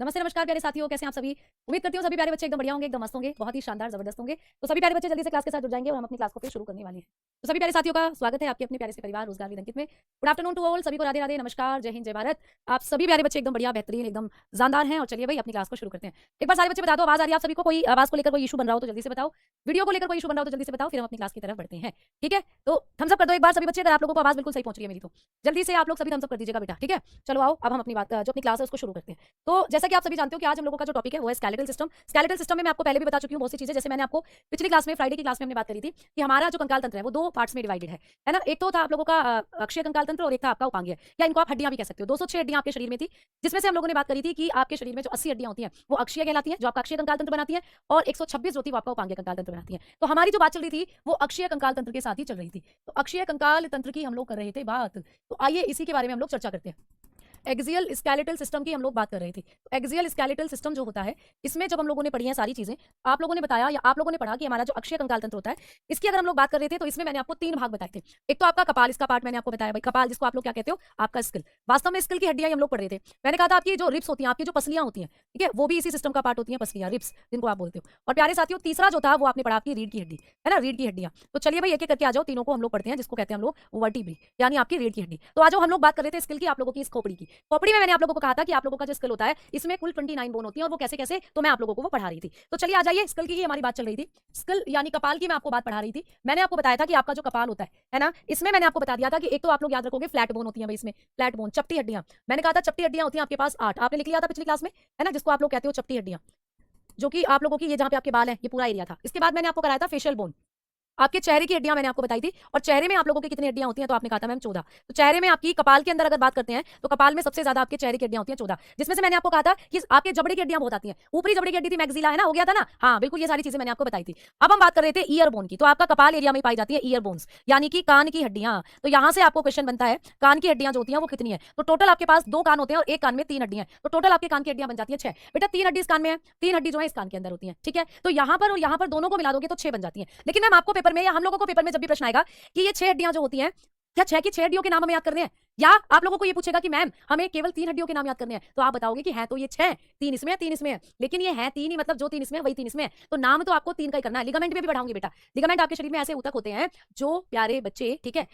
नमस्ते नमस्कार प्यारे साथियों, कैसे हैं आप सभी। उम्मीद करती हूँ सभी प्यारे बच्चे एकदम बढ़िया होंगे, एकदम मस्त होंगे, बहुत ही शानदार जबरदस्त होंगे। तो सभी प्यारे बच्चे जल्दी से क्लास के साथ जुड़ जाएंगे और हम अपनी क्लास को फिर शुरू करने वाले हैं। तो सभी प्यारे साथियों का स्वागत है आपके अपने प्यारे से परिवार रोजगार विद अंकित में। गुड आफ्टरनून टू ऑल, सभी को राधे राधे, नमस्कार, जय हिंद, जय भारत। आप सभी प्यारे बच्चे एकदम बढ़िया, बेहतरीन, एकदम जानदार हैं। और चलिए भाई अपनी क्लास को शुरू करते हैं। एक बार सारे बच्चे बता दो, आवाज आ रही है आप सभी को? कोई आवाज को लेकर कोई इशू बन रहा हो तो जल्दी से बताओ। वीडियो को लेकर कोई इशू बन रहा हो तो जल्दी से बताओ, फिर हम अपनी क्लास की तरफ बढ़ते हैं। ठीक है, तो थम्स अप कर दो एक बार सभी बच्चे, अगर आप लोगों को आवाज बिल्कुल सही पहुंच रही है मेरी तो जल्दी से आप लोग सभी थम्स अप कर दीजिएगा बेटा। ठीक है, चलो आओ अब हम अपनी बात जो अपनी क्लास है उसको शुरू करते हैं। तो जैसा कि आप सभी जानते हो कि आज हम लोगों का जो टॉपिक है वो है स्केलेटल सिस्टम। स्केलेटल सिस्टम में मैं आपको पहले भी बता चुकी हूँ बहुत सी चीजें। जैसे मैंने आपको पिछली क्लास में, फ्राइडे की क्लास में हमने बात करी थी कि हमारा जो कंकाल तंत्र है वो दो पार्ट्स में डिवाइडेड है ना। एक तो था आप लोगों का अक्षीय कंकाल तंत्र और एक था आपका उपांगीय, या इनको आप हड्डियां भी कह सकते हो। 206 हड्डियां आपके शरीर में थी, जिसमें से हम लोगों ने बात करी थी कि आपके शरीर में जो 80 हड्डियां होती हैं वो अक्षीय कहलाती हैं, जो आपका अक्षीय कंकाल तंत्र बनाती है, और 126 जो थी वो आपका उपांगीय कंकाल तंत्र बनाती है। तो हमारी जो बात चल रही थी वो अक्षीय कंकाल तंत्र के साथ ही चल रही थी। तो अक्षीय कंकाल तंत्र की हम लोग कर रहे थे बात, तो आइए इसी के बारे में हम लोग चर्चा करते हैं। एक्सियल स्केलेटल सिस्टम की हम लोग बात कर रहे थे। तो एक्सियल स्केलेटल सिस्टम जो होता है, इसमें जब हम लोगों ने पढ़ी है सारी चीजें, आप लोगों ने बताया या आप लोगों ने पढ़ा कि हमारा जो अक्षीय कंकाल तंत्र होता है, इसकी अगर हम लोग बात कर रहे थे तो इसमें मैंने आपको 3 भाग बताए थे। एक तो आपका कपाल, इसका पार्ट मैंने आपको बताया भाई, कपाल जिसको आप लोग क्या कहते हो, आपका स्किल। वास्तव में स्किल की हड्डियां हम लोग पढ़ रहे थे। मैंने कहा था आपकी जो रिप्स होती हैं, आपकी जो पसलियां होती हैं, ठीक है, वो भी इसी सिस्टम का पार्ट होती हैं, पसलियां, रिप्स जिनको आप बोलते हो। और प्यारे साथियों, तीसरा जो था वो आपने पढ़ा आपकी रीढ़ की हड्डी, है ना, रीढ़ की हड्डियां। तो चलिए भाई एक एक करके आ जाओ, तीनों को हम लोग पढ़ते हैं, जिसको कहते हैं हम लोग वर्टिब्री, यानी आपकी रीढ़ की हड्डी। तो आज हम लोग बात कर रहे थे स्किल की, आप लोगों की इस खोपड़ी की। खोपड़ी में मैंने आप लोगों को कहा था कि आप लोगों का जो स्किल होता है इसमें कुल 29 बोन होती है, और वो कैसे कैसे तो मैं आप लोगों को वो पढ़ा रही थी। तो चलिए आ जाइए, स्किल की ही हमारी बात चल रही थी। स्किल यानी कपाल की मैं आपको बात पढ़ा रही थी। मैंने आपको बताया था कि आपका जो कपाल होता है ना, इसमें मैंने आपको बता दिया था कि एक तो आप लोग याद रखोगे फ्लैट बोन होती है भाई, इसमें फ्लैट बोन, चपटी हड्डियां। मैंने कहा था चपटी हड्डियां होती हैं आपके पास 8, आपने लिख लिया था पिछली क्लास में, है ना, जिसको आप लोग कहते हो चपटी हड्डियां, जो कि आप लोगों की ये जहां पे आपके बाल है ये पूरा एरिया था। इसके बाद मैंने आपको कराया था फेशियल बोन, आपके चेहरे की हड्डियां मैंने आपको बताई थी। और चेहरे में आप लोगों की कितनी हड्डियां होती हैं, तो आपने कहा था मैम 14। तो चेहरे में आपकी कपाल के अंदर अगर बात करते हैं तो कपाल में सबसे ज्यादा आपके चेहरे की हड्डियां होती हैं 14, जिसमें से मैंने आपको कहा था कि आपके जबड़े की हड्डियां बहुत आती हैं। ऊपरी जबड़े की हड्डी थी मैक्सिला, है ना, हो गया था ना, हाँ बिल्कुल, ये सारी चीजें मैंने आपको बताई थी। अब हम बात कर रहे थे ईयर बोन की। तो आपका कपाल एरिया में पाई जाती है ईयर बोन्स, यानी कि कान की हड्डियां। तो यहां से आपको क्वेश्चन बनता है कान की हड्डियां जो होती हैं वो कितनी है। तो टोटल आपके पास 2 कान होते हैं और एक कान में 3 हड्डियां, तो टोटल आपके कान की हड्डियां बन जाती है 6। बेटा 3 हड्डी इस कान में है, 3 हड्डी जो है इस कान के अंदर होती है, ठीक है। तो यहाँ पर और यहाँ पर दोनों को मिला दोगे तो 6 बन जाती है। लेकिन मैम आपको पेपर में या हम लोगों को पेपर में जब भी प्रश्न आएगा कि ये 6 हड्डियां जो होती हैं, क्या 6 की 6 हड्डियों के नाम हमें याद करने हैं, या आप लोगों को ये पूछेगा कि मैम हमें केवल 3 हड्डियों के नाम याद करने हैं, तो आप बताओगे कि है तो ये 6, 3 इसमें है 3 इसमें है, लेकिन ये है 3 ही, मतलब जो 3 इसमें है वही 3 इसमें है, तो नाम तो आपको 3 का ही करना है। लिगामेंट में भी बढ़ाऊंगी बेटा, लिगामेंट आपके शरीर में ऐसे ऊतक होते हैं जो प्यारे बच्चे, ठीक है,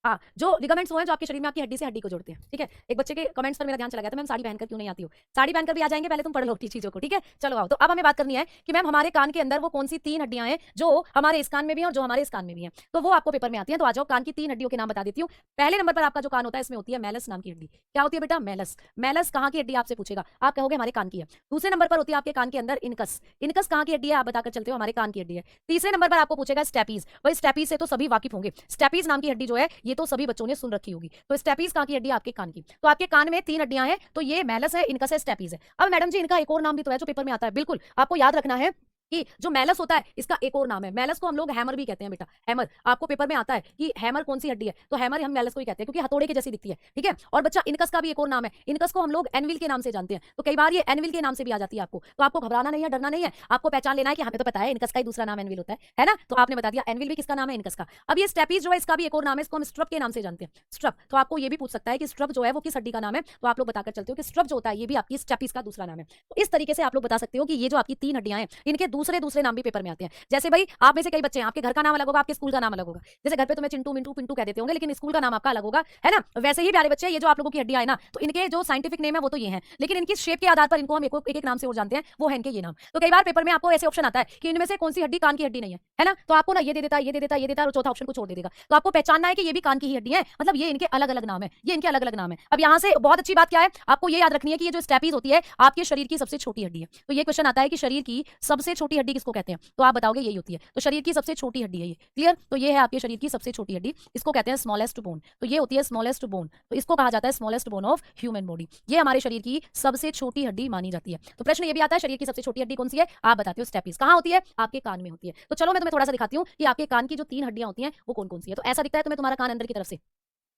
हाँ, जो लिगामेंट्स वो हैं जो आपके शरीर में आपकी हड्डी से हड्डी को जोड़ते हैं, ठीक है। एक बच्चे के कमेंट्स पर मेरा ध्यान चला गया था, मैम साड़ी पहनकर क्यों नहीं आती हो। साड़ी पहनकर भी आ जाएंगे, पहले तुम पढ़ लो चीजों को, ठीक है। चलो आओ, तो अब हमें बात करनी है कि मैम हमारे कान के अंदर वो कौन सी 3 हड्डियां हैं जो हमारे इस कान में भी हैं और जो हमारे इस कान में भी हैं, तो वो आपको पेपर में आती है। तो आ जाओ, कान की 3 हड्डियों के नाम बता देती हूँ। पहले नंबर पर आपका जो कान होता है इसमें होती है मैलस नाम की हड्डी। क्या होती है बेटा, मैलस। मैलस कहाँ की हड्डी आपसे पूछेगा, आप कहोगे हमारे कान की है। दूसरे नंबर पर होती है आपके कान के अंदर इनकस। इनकस कहाँ की हड्डी है, आप बताकर चलते हो हमारे कान की हड्डी है। तीसरे नंबर पर आपको पूछेगा स्टेपीज। भाई स्टेपीज से तो सभी वाकिफ होंगे, स्टेपीज नाम की हड्डी जो है ये तो सभी बच्चों ने सुन रखी होगी। तो स्टेपीज कहाँ की हड्डी है, आपके कान की। तो आपके कान में 3 हड्डियां हैं, तो ये मैलस है, इनकस है, स्टेपीज है। अब मैडम जी इनका एक और नाम भी तो है जो पेपर में आता है, बिल्कुल आपको याद रखना है कि जो मैलस होता है इसका एक और नाम है। मैलस को हम लोग हैमर भी कहते हैं बेटा, हैमर। आपको पेपर में आता है कि हैमर कौन सी हड्डी है, तो हैमर हम मैलस को ही कहते हैं क्योंकि हथौड़े के जैसी दिखती है, ठीक है। और बच्चा इनकस का भी एक और नाम है, इनकस को हम लोग एनविल के नाम से जानते हैं। तो कई बार ये एनविल के नाम से भी आ जाती है आपको, तो आपको घबराना नहीं है, डरना नहीं है, आपको पहचान लेना है कि हमें तो पता है इनकस का ही दूसरा नाम एनविल होता है ना। तो आपने बता दिया एनविल भी किसका नाम है, इनकस का। अब ये स्टेपीज जो है इसका भी एक और नाम है, इसको हम स्ट्रप के नाम से जानते हैं, स्ट्रप। तो आपको ये भी पूछ सकता है कि स्ट्रप जो है वो किस हड्डी का नाम है, तो आप लोग बताकर चलते हो कि स्ट्रप जो होता है ये भी आपकी स्टेपीज का दूसरा नाम है। तो इस तरीके से आप लोग बता सकते हो कि ये जो आपकी 3 हड्डियां हैं इनके दूसरे दूसरे नाम भी पेपर में आते हैं। जैसे भाई आप में से कई बच्चे हैं, आपके घर का नाम अलग होगा, आपके स्कूल का नाम अलग होगा। जैसे घर पे तुम्हें चिंटू मिंटू पिंटू कह देते होंगे, लेकिन स्कूल का नाम आपका अलग होगा, है ना। वैसे ही प्यारे बच्चे ये जो आप लोगों की हड्डियां है ना, तो इनके जो साइंटिफिक नेम है वो तो ये हैं, लेकिन इनकी शेप के आधार पर इनको हम एक एक नाम से और जानते हैं, वो है इनके ये नाम। तो कई बार पेपर में आपको ऐसे ऑप्शन आता है कि इनमें से कौन सी हड्डी कान की हड्डी नहीं है ना, तो आपको ना ये दे देता है, ये दे देता है, ये देता है, और चौथा ऑप्शन को छोड़ दे देगा। तो आपको पहचानना है कि ये भी कान की ही हड्डी है, मतलब ये इनके अलग अलग नाम है, ये इनके अलग अलग नाम है। अब यहाँ से बहुत अच्छी बात क्या है, आपको ये याद रखनी है कि ये जो स्टेपीज होती है आपके शरीर की सबसे छोटी हड्डी है। तो ये क्वेश्चन आता है कि शरीर की सबसे छोटी हड्डी किसको कहते हैं, तो आप बताओगे यही होती है। तो शरीर की सबसे छोटी हड्डी है ये, क्लियर। तो ये है आपके शरीर की सबसे छोटी हड्डी, इसको कहते हैं स्मॉलेस्ट बोन। तो ये होती है स्मॉलेस्ट बोन, तो इसको कहा जाता है smallest bone of human body. ये हमारे शरीर की सबसे छोटी हड्डी मानी जाती है। तो प्रश्न ये भी आता है शरीर की सबसे छोटी हड्डी कौन सी है, आप बताते हो स्टेपीज। कहाँ होती है, आपके कान में होती है। तो चलो मैं तुम्हें थोड़ा सा दिखाती हूँ कि आपके कान की जो 3 हड्डियां होती हैं वो कौन कौन सी है। तो ऐसा दिखता है तुम्हें तुम्हारा कान अंदर की तरफ से,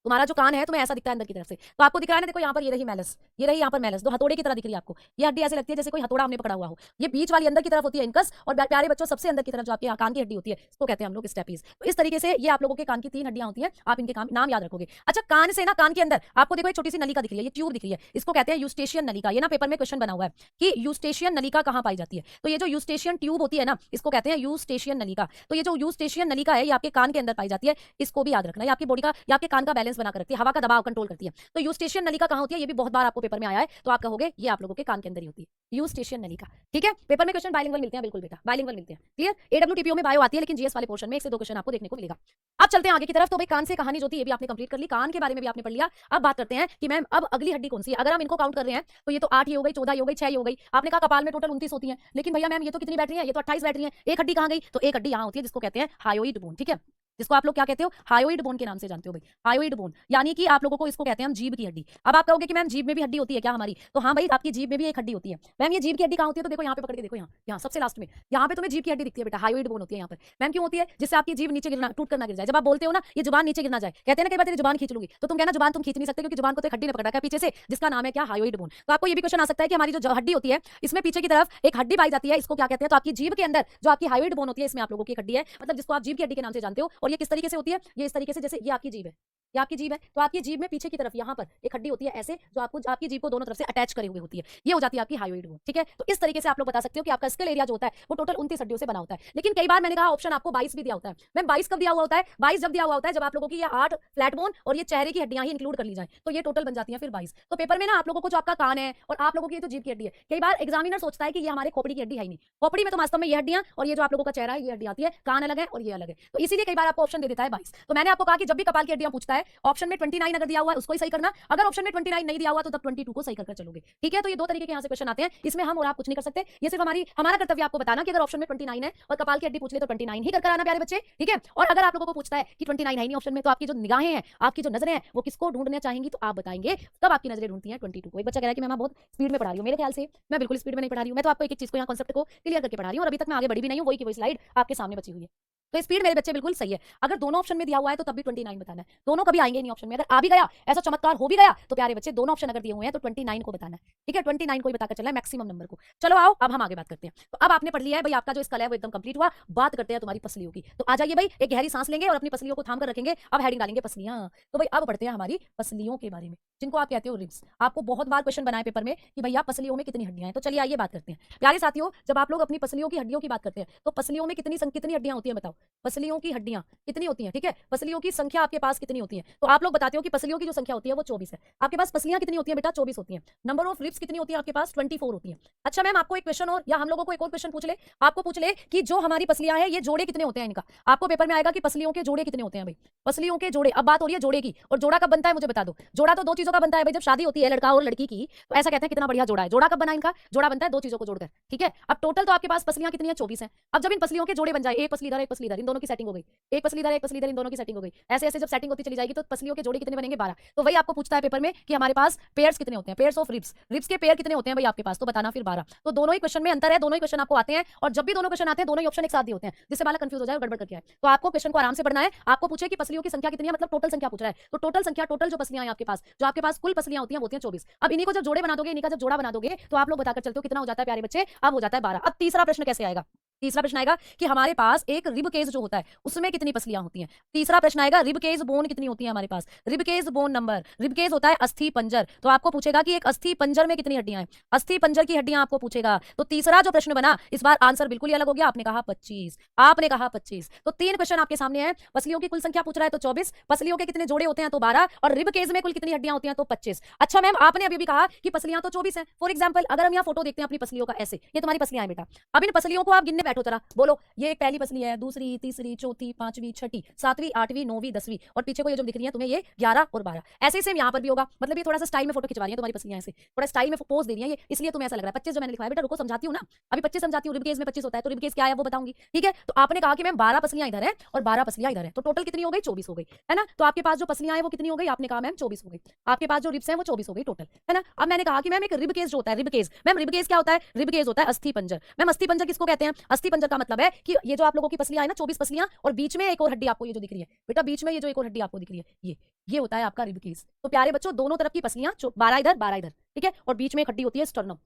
तुम्हारा जो कान है तुम्हें ऐसा दिखता है अंदर की तरफ से, तो आपको दिख रहा है ना, देखो यहाँ पर ये रही मैलस, ये रही यहाँ पर मैलस, दो हथौड़े की तरह दिख रही है आपको, ये हड्डी ऐसे लगती है जैसे कोई हथौड़ा हमने पकड़ा हुआ हो। ये बीच वाली अंदर की तरफ होती है इनकस, और प्यारे बच्चों सबसे अंदर की तरफ जो आपके कान की हड्डी होती है इसको कहते हैं हम लोग स्टेपीज। तो इस तरीके से ये आप लोगों के कान की 3 हड्डियां होती हैं, आप इनके नाम याद रखोगे। अच्छा, कान से ना, कान के अंदर आपको देखो एक छोटी सी नलिका दिख रही है, ये ट्यूब दिख रही है, इसको कहते हैं यूस्टेशियन नलिका। ये ना पेपर में क्वेश्चन बना हुआ है कि यूस्टेशियन नलिका कहां पाई जाती है, तो ये जो यूस्टेशियन ट्यूब होती है ना, इसको कहते हैं यूस्टेशियन नलिका। तो ये जो यूस्टेशियन नलिका है ये आपके कान के अंदर पाई जाती है, इसको भी याद रखना। ये आपकी बॉडी का, ये आपके कान का बैलेंस बना कर रखती है, हवा का दबाव कंट्रोल करती है। तो यूस्टेशियन नलिका कहां होती है, ये भी बहुत बार आपको पेपर में आया है, तो आप कहोगे ये आप लोगों के कान के अंदर ही होती है यूस्टेशियन नलिका। ठीक है, पेपर में क्वेश्चन बाइलिंगुअल मिलते हैं, बिल्कुल बेटा बाइलिंगुअल मिलते हैं। क्लियर, एडब्ल्यूटीपीओ में बायो आती है, लेकिन जीएस वाले पोर्शन में 1 से 2 क्वेश्चन आपको देखने को मिलेगा। अब चलते हैं आगे की तरफ। तो भाई कान से कहानी जो थी ये भी आपने कंप्लीट कर ली, कान के बारे में भी आपने पढ़ लिया। अब बात करते हैं कि मैम अब अगली हड्डी कौन सी है। अगर हम इनको काउंट कर रहे हैं तो ये तो 8 ही हो गई, 14 ही हो गई, 6 ही हो गई। आपने कहा कपाल में टोटल 29 होती है, लेकिन भैया मैम ये तो कितनी बैटरी है, ये तो 28 बैटरी है, एक हड्डी कहां गई, तो एक हड्डी यहां होती है जिसको कहते हैं हायोइड बोन। ठीक है, जिसको आप लोग क्या कहते हो, हायोइड बोन के नाम से जानते हो भाई, हायोइड बोन, यानी कि आप लोगों को इसको कहते हैं हम जीभ की हड्डी। अब आप कहोगे कि मैम जीभ में भी हड्डी होती है क्या हमारी, तो हाँ भाई आपकी जीभ में भी एक हड्डी होती है। मैम ये जीभ की हड्डी कहाँ होती है, तो देखो यहाँ पे पकड़ के देखो, यहाँ सबसे लास्ट में, यहाँ पे तुम्हें जीभ की हड्डी दिखती है बेटा, हायोइड बोन होती है यहाँ पर। मैम क्यों होती है, जिससे आपकी जीभ नीचे गिरना, टूट कर ना गिर जाए। जब आप बोलते हो ना ये जुबान नीचे गिरना जाए, कहते हैं ना कई बार तेरी जुबान खींच लूंगी, तो तुम कहना जुबान तुम खींच नहीं सकते, क्योंकि जुबान को तो एक हड्डी ने पकड़ा है पीछे से, जिसका नाम है क्या, हायोइड बोन। तो आपको ये भी क्वेश्चन आ सकता है कि हमारी जो हड्डी होती है इसमें पीछे की तरफ एक हड्डी पाई जाती है, इसको क्या कहते हैं, तो आपकी जीभ के अंदर जो आपकी हायोइड बोन होती है इसमें आप लोगों की एक हड्डी है, मतलब जिसको आप जीभ की हड्डी के नाम से जानते हो। और ये किस तरीके से होती है, ये इस तरीके से, जैसे ये आपकी जीभ है, ये आपकी जीभ है, तो आपकी जीभ में पीछे की तरफ यहाँ पर एक हड्डी होती है ऐसे, जो आपको आपकी जीभ को दोनों तरफ से अटैच करे हुए होती है, ये हो जाती है आपकी हायोइड बोन। ठीक है, तो इस तरीके से आप लोग बता सकते हो कि आपका स्केल एरिया जो होता है वो टोटल 29 हड्डियों से बना होता है। लेकिन कई बार मैंने कहा ऑप्शन आपको 22 भी दिया होता है। मैम 22 कब दिया हुआ होता है, 22 जब दिया हुआ होता है जब आप लोगों की ये 8 फ्लैट बोन और ये चेहरे की हड्डियां ही इंक्लूड कर ली जाए, तो ये टोटल बन जाती है फिर 22। तो पेपर में ना आप लोगों को जो आपका कान है और आप लोगों की जो जीभ की हड्डी है, कई बार एग्जामिनर सोचता है कि ये हमारे खोपड़ी की हड्डी है ही नहीं, खोपड़ी में तो वास्तव में ये हड्डियां और ये जो आप लोगों का चेहरा है ये हड्डी आती है, कान अलग है और ये अलग है, तो इसीलिए कई बार आपको ऑप्शन दे देता है 22। तो मैंने आपको कहा कि जब भी कपाल की हड्डियां पूछता है ऑप्शन में 29 अगर दिया हुआ है उसको सही करना, अगर ऑप्शन में 29 नहीं दिया हुआ तो तब 22 को सही कर चलोगे। ठीक है, तो ये दो तरीके के यहाँ से क्वेश्चन आते हैं, इसमें हम और आप कुछ नहीं कर सकते, ये सिर्फ हमारा कर्तव्य आपको बताना कि अगर ऑप्शन में 29 है और कपाल की हड्डी पूछ ले तो 29 ही कर आना प्यारे बच्चे। ठीक है, और अगर आप लोगों को पूछता है कि 29 है नहीं ऑप्शन में, तो आपकी जो निगाहें हैं, आपकी जो नजरें हैं वो किसको ढूंढना चाहेंगी, तो आप बताएंगे, तब आपकी नजरें ढूंढती हैं 22 को। एक बच्चा कह रहा है कि मैं बहुत स्पीड में पढ़ा रही हूँ, मेरे ख्याल से मैं बिल्कुल स्पीड में नहीं पढ़ा रही हूँ, मैं तो आपको एक एक चीज को यहाँ कॉन्सेप्ट को क्लियर करके पढ़ा रही हूँ, और अभी तक मैं आगे बढ़ी भी नहीं हूँ, वही की वही स्लाइड आपके सामने बची हुई है। तो स्पीड मेरे बच्चे बिल्कुल सही है। अगर दोनों ऑप्शन में दिया हुआ है तो तब भी 29 बताना है, दोनों कभी आएंगे नहीं ऑप्शन में, अगर आ भी गया, ऐसा चमत्कार हो भी गया, तो प्यारे बच्चे दोनों ऑप्शन अगर दिए हुए हैं तो 29 को बताना है। ठीक है, 29 को ही बताकर चलना है मैक्सिमम नंबर को। चलो आओ अब हम आगे बात करते हैं। तो अब आपने पढ़ लिया है भाई, आपका जो स्कल है वो एकदम कंप्लीट हुआ। बात करते हैं तुम्हारी पसलियों की। तो आ जाइए भाई, एक गहरी सांस लेंगे और अपनी पसलियों को थाम कर रखेंगे, अब हेडिंग डालेंगे पसलियां। तो भाई अब बढ़ते हैं हमारी पसलियों के बारे में, जिनको आप कहते हो रिब्स। आपको बहुत बार क्वेश्चन बनाए पेपर में कि भैया पसलियों में कितनी हड्डियां हैं, तो चलिए आइए बात करते हैं। प्यारे साथियों, जब आप लोग अपनी पसलियों की हड्डियों की बात करते हैं तो पसलियों में कितनी हड्डियां होती है, बताओ पसलियों की हड्डियां कितनी होती हैं। ठीक है, पसलियों की संख्या आपके पास कितनी होती है, तो आप लोग बताते हो कि पसलियों की जो संख्या होती है वो 24 है। आपके पास पसलियां कितनी होती है बेटा, 24 होती हैं। नंबर ऑफ रिब्स कितनी होती है आपके पास, 24 होती है। अच्छा मैम आपको एक क्वेश्चन और, या हम लोगों को एक और क्वेश्चन पूछ ले, आपको पूछ ले कि जो हमारी पसलियां हैं ये जोड़े कितने होते हैं इनका। आपको पेपर में आएगा कि पसलियों के जोड़े कितने होते हैं भाई, पसलियों के जोड़े। अब बात हो रही है जोड़े की, और जोड़ा कब बनता है मुझे बता दो। जोड़ा तो दो चीजों का बनता है भाई, जब शादी होती है लड़का और लड़की की, तो ऐसा कहते हैं कितना बढ़िया जोड़ा है। जोड़ा कब बना इनका, जोड़ा बनता है दो चीजों को जोड़कर। ठीक है, अब टोटल तो आपके पास पसलियां कितनी है, 24 है। अब जब इन पसलियों के जोड़े बन जाए, एक पसली इधर एक पसली इधर, इन दोनों की सेटिंग हो गई, एक पसली इधर एक पसली इधर, इन दोनों की सेटिंग हो गई, ऐसे ऐसे जब सेटिंग होती चली जाएगी तो पसलियों के जोड़े कितने बनेंगे, 12। तो वही आपको पूछता है पेपर में कि हमारे पास पेयर्स कितने होते हैं, पेयर्स ऑफ रिब्स, रिब्स के पेयर कितने होते हैं भाई आपके पास, तो बताना फिर 12। तो दोनों ही क्वेश्चन में अंतर है, दोनों ही क्वेश्चन आपको आते हैं, और जब भी दोनों क्वेश्चन आते हैं दोनों ही ऑप्शन एक साथ दिए होते हैं, जिससे बालक कंफ्यूज हो जाए और गड़बड़ करके आए। तो आपको क्वेश्चन को आराम से पढ़ना है। आपको पूछे कि पसलियों की संख्या कितनी है, मतलब टोटल संख्या पूछ रहा है, तो टोटल संख्या, टोटल जो पसलियां हैं आपके पास, जो आपके पास कुल पसलियां होती हैं वो होती हैं 24। अब इन्हीं को जब जोड़े बना दोगे, इन्हीं का जब जोड़ा बना दोगे, तो आप लोग बताकर चलते हो कितना हो जाता है प्यारे बच्चे, अब हो जाता है 12। अब तीसरा प्रश्न कैसे आएगा, तीसरा प्रश्न आएगा कि हमारे पास एक रिब केज जो होता है उसमें कितनी पसलियां होती हैं। तीसरा प्रश्न आएगा रिब केज बोन कितनी होती है हमारे पास, rib cage bone number. Rib cage होता है अस्थि पंजर, तो आपको पूछेगा कि एक अस्थि पंजर में कितनी हड्डियां हैं, अस्थि पंजर की हड्डियां आपको पूछेगा। तो तीसरा जो प्रश्न बना, इस बार आंसर बिल्कुल ही अलग हो गया, आपने कहा 25, आपने कहा 25। तो 3 क्वेश्चन आपके सामने है, पसलियों की कुल संख्या पूछ रहा है तो 24, पसलियों के कितने जोड़े होते हैं तो 12, और रिब केज में कुल कितनी हड्डियां होती हैं तो 25। अच्छा मैम आपने अभी भी कहा कि पसलियां तो 24 हैं। फॉर एग्जाम्पल अगर हम यहाँ फोटो देखते हैं अपनी पसलियों का, ऐसे ये तुम्हारी पसलियां हैं बेटा, अब इन पसलियों को आप गिनने बैठो जरा, बोलो ये एक पहली पसली है, दूसरी, तीसरी, चौथी, पांचवी, छठी, सातवीं, आठवीं, नौवीं, 10वीं, और पीछे को ये जो दिख रही है तुम्हें ये 11 और 12। ऐसे सेम यहाँ पर भी होगा, मतलब ये थोड़ा सा स्टाइल में फोटो खिंचवा रही है तुम्हारी पसलियां, ऐसे थोड़ा स्टाइल में पोज दे रही है ये, इसलिए तुम्हें ऐसा लग रहा है। 25 जो मैंने लिखा है बेटा, रुको समझाती हूँ ना, अभी 25 समझाती हूँ। रिब केज में 25 होता है, तो रिब केज क्या है वो बताऊंगी। ठीक है, तो आपने कहा कि मैम 12 पसलियां इधर है और 12 पसलियां इधर है, तो टोटल कितनी हो गई, 24 हो गई, है ना। तो आपके पास जो पसलियां है वो कितनी हो गई, आपने कहा मैम 24 हो गई। आपके पास जो रिब्स है वो 24 हो गई टोटल, है ना। अब मैंने कहा कि मैम एक रिब केज जो होता है, rib cage, ma'am rib cage क्या होता है, रिब केज होता है अस्थि पंजर। मैम अस्थि पंजर किसको कहते हैं, अस्थि पंजर का मतलब है कि ये जो आप लोगों की पसलियां है ना 24 पसलियां, और बीच में एक और हड्डी आपको ये जो दिख रही है बेटा, बीच में ये जो एक और हड्डी आपको दिख रही है ये होता है आपका रिब केस। तो प्यारे बच्चों दोनों तरफ की पसलियां 12 इधर 12 इधर, ठीक है, और बीच में एक हड्डी होती है स्टर्नम।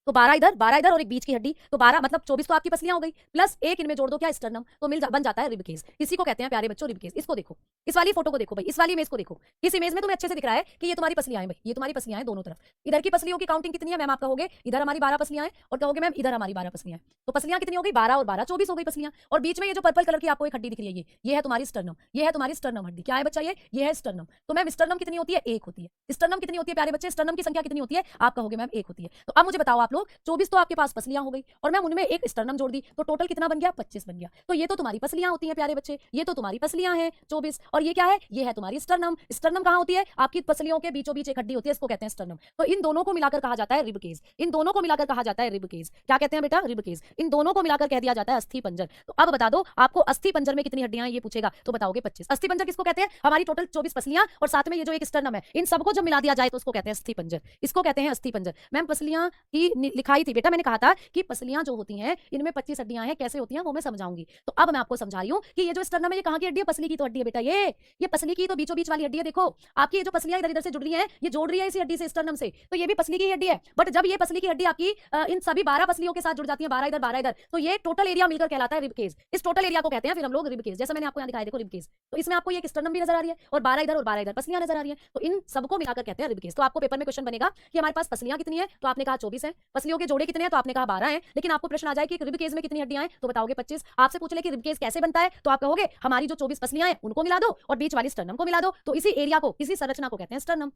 तो 12 इधर और एक बीच की हड्डी, तो 12 मतलब 24 तो आपकी पसलियां हो गई, प्लस एक इनमें जोड़ दो क्या स्टर्नम, तो बन जाता है रिब केस। इसी को कहते हैं प्यारे बच्चों रिब केस। इसको देखो, इस वाली फोटो को देखो भाई, इस वाली इमेज को देखो। इस इमेज में तुम्हें अच्छे से दिख रहा है कि ये तुम्हारी पसलियां हैं भाई, ये तुम्हारी पसलियां हैं दोनों तरफ। इधर की पसलियों की काउंटिंग कितनी है मैम, आप कहोगे इधर हमारी 12 पसलियां हैं, और कहोगे मैम इधर हमारी 12 पसलियां हैं। तो पसलियां कितनी हो गई 12 और 12 24 हो गई पसलियां। और बीच में ये जो पर्पल कलर की आपको एक हड्डी दिख रही है ये है तुम्हारी स्टर्नम, ये है तुम्हारी स्टर्नम हड्डी। क्या है बच्चा ये है स्टर्नम। तो मैम स्टर्नम कितनी होती है, एक होती है। स्टर्नम कितनी होती है प्यारे बच्चे, स्टर्नम की संख्या कितनी होती है, आप कहोगे मैम एक होती है। तो अब मुझे बताओ आप लोग, 24 तो आपके पास पसलियां हो गई और मैम उनमें एक स्टर्नम जोड़ दी, तो टोटल कितना बन गया 25 बन गया। तो ये तो तुम्हारी पसलियां होती हैं प्यारे बच्चे, ये तो तुम्हारी पसलियां हैं 24, और ये क्या है, ये है तुम्हारी स्टर्नम। स्टर्नम कहां होती है, आपकी पसलियों के बीचों बीच एक हड्डी होती है, इसको कहते हैं स्टर्नम। तो इन दोनों को मिलाकर कहा जाता है रिब केस, इन दोनों को मिलाकर कहा जाता है रिब केस। क्या कहते हैं बेटा, रिब केस। इन दोनों को मिलाकर कह दिया जाता है अस्थि पंजर। तो अब बता दो आपको अस्थि पंजर में कितनी हड्डियां हैं ये पूछेगा, तो बताओगे 25। अस्थि पंजर किसको कहते हैं, हमारी टोटल 24 पसलियां और साथ में ये जो एक स्टर्नम है, इन सबको जब मिला दिया जाए तो उसको कहते हैं अस्थि पंजर, इसको कहते हैं अस्थि पंजर। मैम पसलियां की लिखाई थी बेटा, मैंने कहा था कि पसलियां जो होती हैं इनमें 25 हड्डियां हैं, कैसे होती हैं वो मैं समझाऊंगी। तो अब मैं आपको समझा रही हूं कि ये जो स्टर्नम है ये कहां की हड्डी है, पसली की तो हड्डी है बेटा, ये पसली की तो बीचों बीच वाली हड्डी है। देखो आपकी ये जो पसलियां इधर इधर से जुड़ रही हैं, ये जोड़ रही है इसी हड्डी से स्टर्नम से, तो ये भी पसली की हड्डी है। बट जब ये पसली की हड्डी आपकी इन सभी 12 पसलियों के साथ जुड़ जाती है, 12 इधर 12 इधर, तो ये टोटल एरिया मिलकर कहलाता है रिब केस। इस टोटल एरिया को कहते हैं फिर हम लोग रिब केस। जैसे मैंने आपको यहाँ दिखाया देखो रिब केस, तो इसमें आपको ये स्टर्नम भी नजर आ रही है और 12 इधर और 12 इधर पसलियां नजर आ रही है, तो इन सबको मिलाकर कहते हैं रिब केस। तो आपको पेपर में क्वेश्चन बनेगा कि हमारे पास पसलियां कितनी है, तो आपने कहा 24 है, पसलियों के जोड़े कितने हैं, तो आपने कहा 12 है, लेकिन आपको प्रश्न आ जाए कि रिब केस में कितनी हड्डियां हैं, तो बताओगे 25। आपसे पूछ ले कि रिब केस कैसे बनता है, तो आप कहोगे हमारी जो 24 पसलियां हैं उनको मिला दो और बीच वाली स्टर्नम को मिला दो, तो इसी एरिया को, इसी संरचना को कहते हैं स्टर्नम।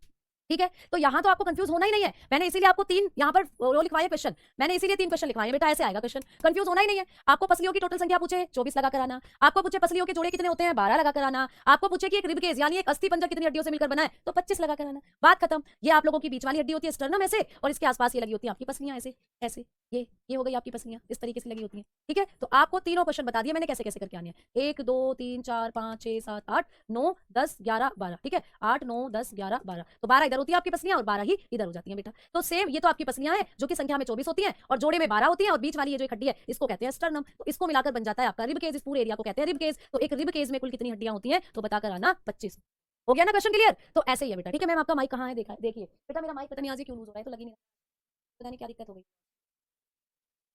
ठीक है, तो यहां तो आपको कंफ्यूज होना ही नहीं है, मैंने इसीलिए आपको 3 यहां पर वो लिखवाए क्वेश्चन, मैंने इसीलिए 3 क्वेश्चन लिखवाए बेटा, ऐसे आएगा क्वेश्चन, कंफ्यूज होना ही नहीं है। आपको पसलियों की टोटल संख्या पूछे 24 लगा कराना, आपको पूछे पसलियों के जोड़े कितने होते हैं 12 लगा कराना, आपको पूछे कि एक रिब केस यानी एक अस्थि पंजर कितनी हड्डियों से मिलकर बना है, तो 25 लगा कराना, बात खत्म। ये आप लोगों की बीच वाली हड्डी होती है स्टर्नम ऐसे, और इसके आसपास ये लगी होती है आपकी पसलियां ऐसे ऐसे, ये हो गई आपकी पसलियां इस तरीके से लगी होती हैं। ठीक है, तो आपको तीनों क्वेश्चन बता दिए मैंने कैसे कैसे करके आने हैं, 1 2 3 4 5 6 7 8 9 10 11 12, ठीक है 8 9 10 11 12, तो 12 इधर होती है आपकी पसलियां और 12 ही इधर हो जाती हैं बेटा। तो सेम ये तो आपकी पसलियां हैं जो कि संख्या में 24 होती हैं और जोड़े में 12 होती हैं, और बीच वाली ये जो एक हड्डी है इसको कहते हैं स्टर्नम, तो इसको मिलाकर बन जाता है आपका रिब केस। इस पूरे एरिया को कहते हैं रिब केस। तो एक रिब केस में कुल कितनी हड्डियां होती हैं, तो बताकर आना 25। हो गया ना क्वेश्चन क्लियर, तो ऐसे ही है बेटा। ठीक है मैम आपका माइक कहाँ है, देखा देखिए बेटा, मेरा माइक पता नहीं आज क्यों लूज हो रहा है, तो लगी नहीं, पता नहीं क्या दिक्कत हो गई।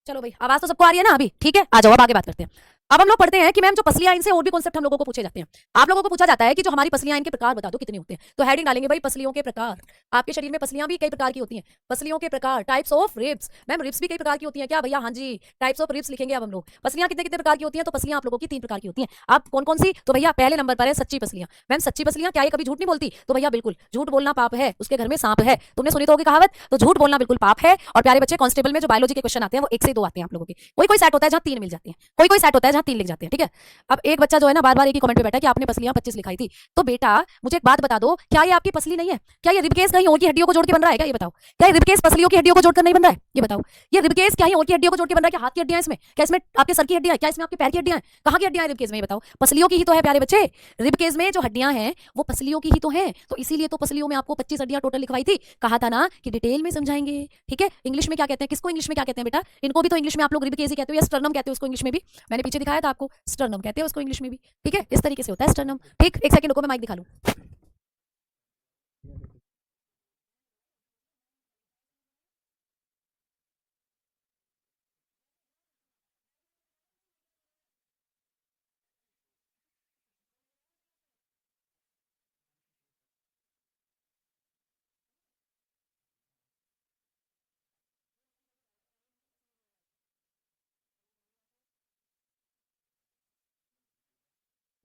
चलो भाई आवाज तो सबको आ रही है ना अभी, ठीक है आ जाओ अब आगे बात करते हैं। अब हम लोग पढ़ते हैं कि मैम जो पसलियां, इनसे और भी कॉन्सेप्ट हम लोगों को पूछे जाते हैं। आप लोगों को पूछा जाता है कि जो हमारी पसलियां इनके प्रकार बता दो कितने होते हैं, तो हेडिंग डालेंगे भाई पसलियों के प्रकार। आपके शरीर में पसलियां भी कई प्रकार की होती हैं, पसलियों के प्रकार, types of ribs. Ma'am ribs भी कई प्रकार की होती हैं क्या भैया, हाँ जी टाइप्स ऑफ रिब्स लिखेंगे अब हम लोग। पसलियां कितने कितने प्रकार की होती हैं, तो पसलियां आप लोगों की 3 प्रकार की होती हैं। आप कौन कौन सी, तो भैया पहले नंबर पर है सच्ची पसलियां। मैम सच्ची पसलियां क्या ये कभी झूठ नहीं बोलती, तो भैया बिल्कुल, झूठ बोलना पाप है, उसके घर में सांप है, तुमने सुनी तो होगी कहावत, तो झूठ बोलना बिल्कुल पाप है। और प्यारे बच्चे कांस्टेबल में जो बायोलॉजी के क्वेश्चन आते हैं वो 1 से 2 आते हैं आप लोगों के, कोई कोई सेट होता है जहां 3 मिल जाती हैं, कोई कोई सेट होता है जहां 3 लिख जाते हैं। ठीक है, अब एक बच्चा जो है ना बार बार एक ही कमेंट पे बैठा कि आपने पसलियां 25 लिखाई थी, तो बेटा मुझे एक बात बता दो, क्या ये आपकी पसली नहीं है, क्या ये रिब केस कहीं और की हड्डियों को जोड़ के बन रहा है क्या, ये बताओ। क्या ये रिब केस पसलियों की हड्डियों को जोड़कर नहीं बन रहा है, ये बताओ। ये रिब केस क्या ही और की हड्डियों को जोड़ के बन रहा है, क्या हाथ की हड्डियां इसमें, क्या इसमें आपके सर की हड्डियां, क्या इसमें आपके पैर की हड्डियां हैं, कहां की हड्डियां हैं रिब केस में, ये बताओ। पसलियों की ही तो है प्यारे बच्चे, रिब केस में जो हड्डियां हैं वो पसलियों की ही तो है, तो इसीलिए तो पसलियों में आपको 25 हड्डियां टोटल लिखवाई थी, कहा था ना कि डिटेल में समझाएंगे। ठीक है, इंग्लिश में क्या कहते हैं, किसको इंग्लिश में क्या कहते हैं बेटा, इनको भी तो इंग्लिश में आप लोग रिब केस ही कहते हो या स्टर्नम कहते हो उसको इंग्लिश में भी, मैंने पीछे दिखाया था आपको, स्टर्नम कहते हैं उसको इंग्लिश में भी। ठीक है, इस तरीके से होता है स्टर्नम। ठीक, एक सेकंड रुको मैं माइक दिखा लूं।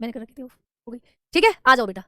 मैंने कर रखी थी, हो गई। ठीक है आ जाओ बेटा।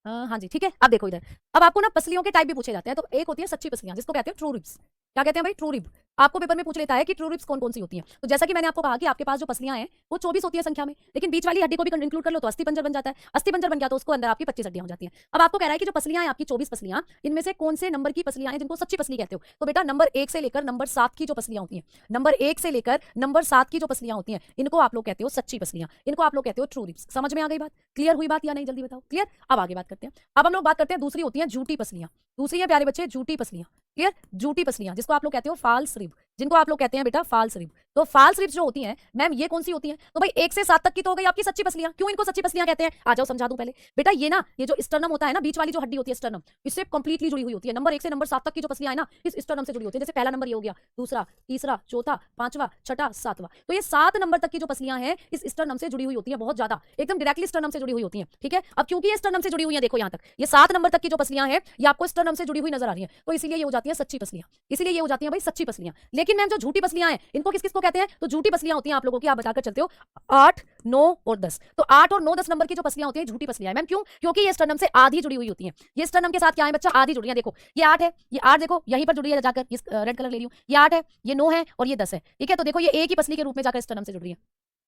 हाँ जी ठीक है, अब देखो इधर, अब आपको ना पसलियों के टाइप भी पूछे जाते हैं। तो एक होती है सच्ची पसलियां जिसको कहते हैं ट्रू रिब्स। क्या कहते हैं भाई, ट्रू रिब। आपको पेपर में पूछ लेता है कि ट्रू रिब्स कौन कौन सी होती हैं। तो जैसा कि मैंने आपको कहा कि आपके पास जो पसलियां हैं वो 24 होती है संख्या में, लेकिन बीच वाली हड्डी को भी इंक्लूड कर लो तो अस्थि पंजर बन जाता है। अस्थि पंजर बन गया तो उसको अंदर आपकी 25 हड्डियां हो जाती हैं। अब आपको कह रहा है कि जो पसलियां हैं आपकी 24 पसलियां, इनमें से कौन से नंबर की पसलियां हैं जिनको सच्ची पसली कहते हो, तो बेटा नंबर 1 से लेकर नंबर 7 की जो पसलियां होती हैं, नंबर 1 से लेकर नंबर 7 की जो पसलियां होती हैं, इनको आप लोग कहते हो सच्ची पसलियां, इनको आप लोग कहते हो ट्रू रिब्स। समझ में आ गई बात, क्लियर हुई बात या नहीं, जल्दी बताओ क्लियर। अब आगे बात करते हैं। अब हम लोग बात करते हैं दूसरी होती है झूठी पसलियां। दूसरी है प्यारे बच्चे झूठी पसलियां, क्लियर, झूठी पसलियां जिसको आप लोग कहते हो फाल्स रिब, जिनको आप लोग कहते हैं बेटा फाल्स रिब। तो फाल्स रिब्स जो होती हैं मैम ये कौन सी होती हैं? तो भाई 1 से 7 तक की तो हो गई आपकी सच्ची पसलियां। क्यों इनको सच्ची पसलियां कहते हैं? आ जाओ समझा दूं पहले। बेटा ये ना ये जो स्टर्नम होता है ना, बीच वाली जो हड्डी होती है स्टर्नम, इससे कंप्लीटली जुड़ी हुई होती है। नंबर 1 से नंबर 7 तक की जो पसलियां है ना, इस स्टर्नम से जुड़ी होती है। जैसे पहला नंबर ये हो गया, दूसरा, तीसरा, चौथा, पांचवा, छठा, सातवां, तो ये 7 नंबर तक की जो पसलियां हैं इस स्टर्नम से जुड़ी हुई होती है, बहुत ज्यादा एकदम डायरेक्टली स्टर्नम से जुड़ी हुई होती है। ठीक है, अब क्योंकि ये स्टर्नम से जुड़ी हुई है, देखो यहां तक ये 7 नंबर तक की जो पसलियां हैं ये आपको स्टर्नम से जुड़ी हुई नजर आ रही है, तो इसीलिए ये हो जाती है सच्ची पसलियां। इसीलिए ये हो जाती है भाई सच्ची पसलियां। लेकिन मैम जो झूठी पसलियां हैं इनको किस किस को कहते हैं? तो झूठी पसलियां होती हैं आप लोगों की, आप बताकर चलते हो 8, 9 और 10। तो 8 और 9, 10 नंबर की जो पसलियां होती है झूठी पसलियां है मैम। क्यों? क्योंकि ये स्टर्नम से आधी जुड़ी हुई होती है। ये स्टर्नम के साथ क्या है बच्चा? आधी जुड़ी है। देखो ये 8 है, ये 8 देखो यहीं पर जुड़ी है जाकर, इस रेड कलर ले रही हूं, ये 8 है, ये 9 है और ये 10 है। ठीक है, तो देखो ये एक ही पसली के रूप में जाकर स्टर्नम से जुड़ रही है।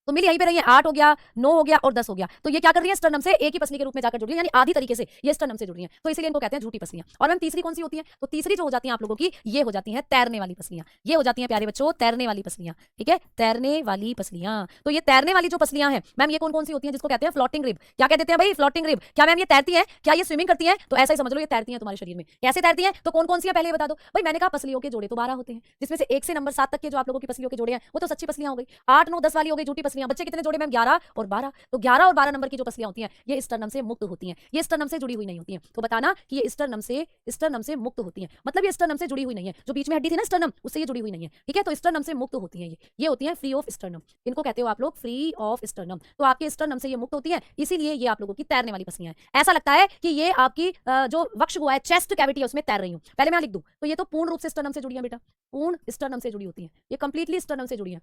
तो मिल यहीं पे रही है, 8 हो गया, 9 हो गया और 10 हो गया। तो ये क्या कर रही है? स्टर्नम से एक ही पसली के रूप में जाकर जुड़ रही है, यानी आधी तरीके से ये स्टर्नम से जुड़ रही है, तो इसलिए इनको कहते हैं झूठी पसलियां। और मैम तीसरी कौन सी होती है? तो तीसरी जो हो जाती है आप लोगों की, ये हो जाती है तैरने वाली पसलियां। ये हो जाती है प्यारे बच्चों तैरने वाली पसलियां। ठीक है, तैरने वाली पसलियां। तो ये तैरने वाली जो पसलियां हैं मैम ये कौन कौन सी होती है? जिसको कहते हैं फ्लोटिंग रिब। क्या कहते हैं भाई? Floating rib. क्या मैम ये तैरती है? क्या ये स्विमिंग करती है? तो ऐसा ही समझ लो ये तैरती है तुम्हारे शरीर में। कैसे तैरती है? तो कौन कौन सी है पहले बता दो भाई। मैंने कहा पसलियों के जोड़े तो 12 होते हैं, जिसमें से 1 से नंबर 7 तक के जो आप लोगों की पसलियों के जोड़े हैं वो तो सच्ची पसलियां हो गई। 8, 9, 10 वाली हो गई झूठी पसलियां। बच्चे कितने जोड़े मैम? 11 और 12। तो 11 और 12 नंबर की जो पसलियां होती हैं ये स्टर्नम से मुक्त होती हैं, ये स्टर्नम से जुड़ी हुई नहीं होती हैं। तो बताना कि ये स्टर्नम से मुक्त होती हैं, मतलब ये स्टर्नम से जुड़ी हुई नहीं है। जो बीच में हड्डी थी ना स्टर्नम, उससे ये जुड़ी हुई नहीं है। ठीक है, तो स्टर्नम से मुक्त होती हैं ये होती हैं फ्री ऑफ स्टर्नम। इनको कहते हो आप लोग फ्री ऑफ स्टर्नम। तो आपके स्टर्नम से ये मुक्त होती है, इसीलिए ये आप लोगों की तैरने वाली पसलियां हैं। ऐसा लगता है कि ये आपकी जो वक्ष हुआ है, चेस्ट कैविटी है, उसमें तैर रही हूं। पहले मैं लिख दूं तो ये तो पूर्ण रूप से स्टर्नम से जुड़ी है बेटा, पूर्ण स्टर्नम से जुड़ी होती है, ये कंप्लीटली स्टर्नम से जुड़ी है।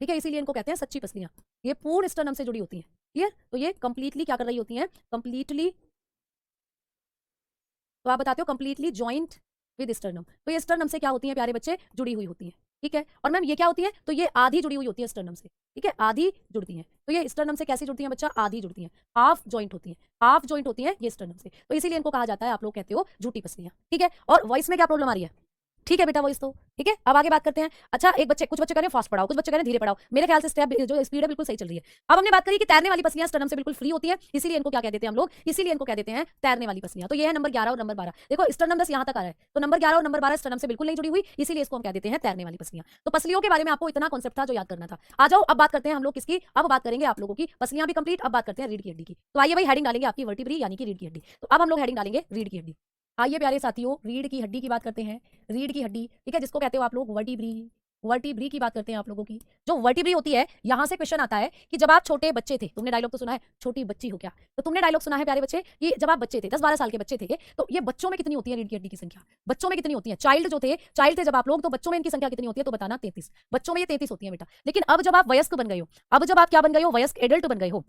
ठीक है, इसीलिए इनको कहते हैं सच्ची पसलियां। ये पूर्ण स्टर्नम से जुड़ी होती हैं। क्लियर? तो ये कंप्लीटली क्या कर रही होती हैं? कंप्लीटली, तो आप बताते हो कंप्लीटली जॉइंट विद स्टर्नम। तो ये स्टर्नम से क्या होती है प्यारे बच्चे? जुड़ी हुई होती है। ठीक है, और मैम ये क्या होती है? तो ये आधी जुड़ी हुई होती है स्टर्नम से। ठीक है, आधी जुड़ती हैं। तो ये स्टर्नम से कैसे जुड़ती हैं बच्चा? आधी जुड़ती हैं, हाफ जॉइंट होती हैं, हाफ जॉइंट होती हैं ये स्टर्नम से। तो इसीलिए इनको कहा जाता है, आप लोग कहते हो झूठी पसलियां। ठीक है, और वॉइस में क्या प्रॉब्लम आ रही है? ठीक है बेटा वॉइस तो ठीक है। अब आगे बात करते हैं। अच्छा एक बच्चे, कुछ बच्चे कह रहे हैं फास्ट पढ़ाओ, कुछ बच्चे कह रहे हैं धीरे पढ़ाओ। मेरे ख्याल से स्टेप जो स्पीड है बिल्कुल सही चल रही है। अब हमने बात करी कि तैरने वाली पसलियां स्टर्नम से बिल्कुल फ्री होती है, इसीलिए इनको क्या कह देते हैं हम लोग? इसीलिए इनको कह देते हैं तैरने वाली पसलियां। तो ये है नंबर 11 और नंबर 12। देखो स्टर्नम 10 यहां तक आ रहा है, तो नंबर 11 और नंबर 12 स्टर्नम से बिल्कुल नहीं जुड़ी हुई, इसीलिए इसको हम कह देते हैं तैरने वाली पसलियां। तो पसलियों के बारे में आपको इतना कॉन्सेप्ट था जो याद करना था। आ जाओ अब बात करते हैं हम लोग किसकी? अब बात करेंगे आप लोगों की पसलियां भी कंप्लीट, अब बात करते हैं रीढ़ की हड्डी की। तो आइए भाई हेडिंग डालेंगे आपकी वर्टिब्री यानी कि रीढ़ की हड्डी। तो अब हम लोग हेडिंग डालेंगे रीढ़ की हड्डी। आइए प्यारे साथियों रीढ़ की हड्डी की बात करते हैं। रीढ़ की हड्डी, ठीक है, जिसको कहते हो आप लोग वर्टिब्री। वर्टिब्री की बात करते हैं आप लोगों की। जो वर्टिब्री होती है, यहां से क्वेश्चन आता है कि जब आप छोटे बच्चे थे, तुमने डायलॉग तो सुना है छोटी बच्ची हो क्या? तो तुमने डायलॉग सुना है प्यारे बच्चे कि जब आप बच्चे थे, 10-12 साल के बच्चे थे, तो ये बच्चों में कितनी होती है रीढ़ की हड्डी की संख्या? बच्चों में कितनी होती है? चाइल्ड थे जब आप लोग, तो बच्चों में इनकी संख्या कितनी होती है? तो बताना 33। बच्चों में ये 33 होती है बेटा। लेकिन अब जब आप वयस्क बन गए हो, अब जब आप क्या बन गए हो? वयस्क एडल्ट बन गए हो,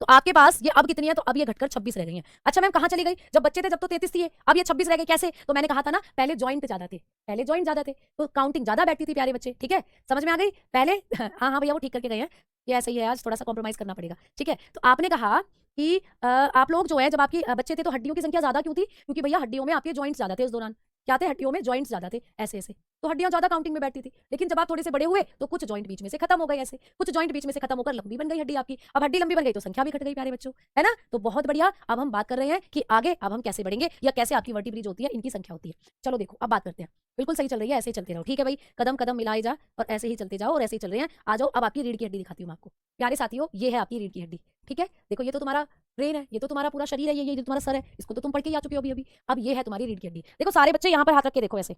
तो आपके पास ये अब कितनी है? तो अब ये घटकर 26 रह गई है। अच्छा मैम कहां चली गई? जब बच्चे थे जब तो 33 थी ये, अब ये 26 रह गई, कैसे? तो मैंने कहा था ना पहले जॉइंट ज्यादा थे, पहले जॉइंट ज्यादा थे तो काउंटिंग ज्यादा बैठती थी प्यारे बच्चे। ठीक है, समझ में आ गई? पहले हाँ हाँ भैया वो ठीक करके गए हैं, ये ऐसे ही है, आज थोड़ा सा कॉम्प्रोमाइज करना पड़ेगा। ठीक है, तो आपने कहा कि आप लोग जो है जब आपकी बच्चे थे तो हड्डियों की संख्या ज्यादा क्यों थी? क्योंकि भैया हड्डियों में आपके जॉइंट्स ज्यादा थे उस दौरान। क्या थे? हड्डियों में जॉइंट्स ज्यादा थे, ऐसे ऐसे, तो हड्डियां ज्यादा काउंटिंग में बैठती थी। लेकिन जब आप थोड़े से बड़े हुए तो कुछ जॉइंट बीच में से खत्म हो गए, ऐसे कुछ जॉइंट बीच में से खत्म होकर लंबी बन गई हड्डी आपकी। अब हड्डी लंबी बन गई तो संख्या भी घट गई प्यारे बच्चों, है ना? तो बहुत बढ़िया। अब हम बात कर रहे हैं कि आगे अब हम कैसे बढ़ेंगे या कैसे आपकी वर्टिब्री जो होती है इनकी संख्या होती है। चलो देखो अब बात करते हैं। बिल्कुल सही चल रही है, ऐसे ही चलते रहो। ठीक है भाई, कदम कदम मिलाए जा और ऐसे ही चलते जाओ और ऐसे ही चल रहे हैं। आ जाओ अब आपकी रीढ़ की हड्डी दिखाती हूँ मैं आपको। प्यारे साथियों ये है आपकी रीढ़ की हड्डी। ठीक है, देखो ये तो तुम्हारा ब्रेन है, ये तो तुम्हारा पूरा शरीर है, ये जो तुम्हारा सर है, इसको तो तुम पढ़ के ही आ चुके हो अभी अभी। अब ये है तुम्हारी रीढ़ की हड्डी। देखो सारे बच्चे यहाँ पर हाथ रख के देखो, ऐसे